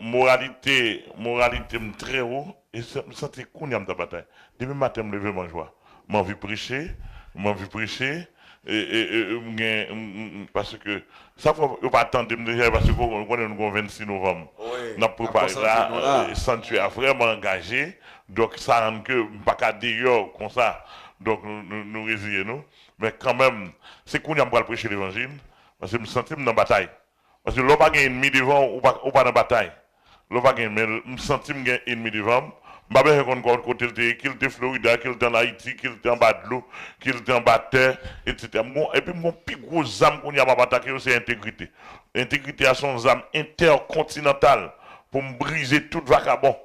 moralité très haut et ça me sentait qu'on y a dans bataille. Demain matin me lever mon joie. M'en vu prêcher parce que ça faut pas attendre déjà parce qu'on est le 26 novembre. Oui. N'a préparé là sanctuaire vraiment engagé donc ça rend que pas qu'à d'ailleurs comme ça. Donc nous résilions mais quand même c'est qu'on y a pas prêcher l'évangile parce que me sentais dans bataille. Parce que l'on pas gagner ennemi devant ou pas dans bataille. L'on pas gagner mais me sentis me gagner ennemi devant. M'pas bien qu'on côté qu'il était Florida, qu'il était en Haïti, qu'il était en bas de l'eau, qu'il était en bas de terre, etc. Et puis mon plus gros âme qu'on y a pas attaquer c'est intégrité. Intégrité à son âme intercontinentale pour me briser tout vagabond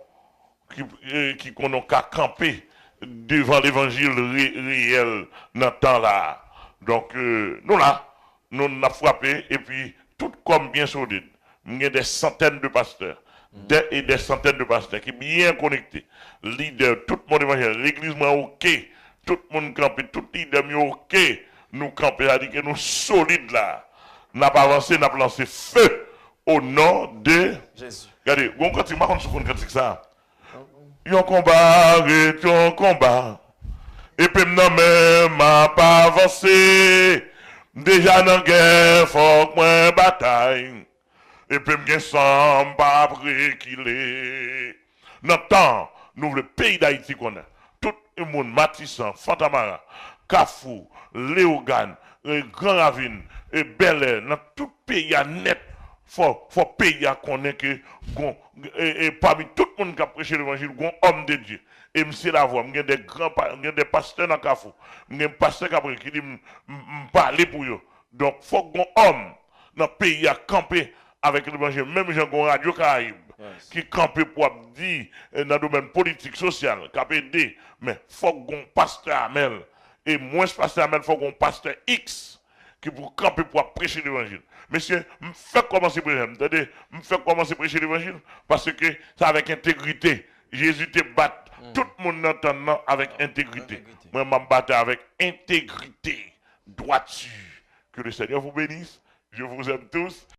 qui qu'on a qu'à camper devant l'évangile réel dans le temps là. Donc nous là, nous avons frappé et puis tout comme bien solide. Il y a des centaines de pasteurs. Des centaines de pasteurs qui sont bien connectés. Leaders, tout le monde évangile, l'église est OK, tout le monde campé, tout leader est OK. Nous campons, c'est-à-dire que nous solides là. Nous n'avons pas avancé, nous avons lancé feu au nom de Jésus. Regardez, on continue, on continue ça. Un combat, un combat. Et puis maintenant, m'a pas avancé. Déjà dans la guerre, faut que moi bataille. Et puis m'gen sans pas après qu'il est. Notre temps, nous le pays d'Haïti qu'on a. Tout le monde, Matissan, Fantamara, Kafou, Léogane, Grand Ravine, Bel Air, dans tout pays à net, faut payer à connaître que et parmi tout le monde qui a prêché l'évangile, un homme de Dieu. Et monsieur la voix, j'ai des pasteurs dans Kafou, j'ai des pasteurs qui dit parler pour eux. Donc faut qu'on homme dans le pays à camper avec l'évangile, même Jean Radio Caraïbe, qui campe pour dire dans le domaine politique, social, qui a aidé, mais il faut qu'on pasteur Amel, et moins pasteur Amel, il faut qu'on pasteur X, qui pour camper pour prêcher l'évangile. Monsieur, me fait commencer à prêcher l'évangile, parce que c'est avec intégrité. Jésus te bat, tout le monde entend avec intégrité. Moi, je me batte avec intégrité, droiture. Que le Seigneur vous bénisse, je vous aime tous.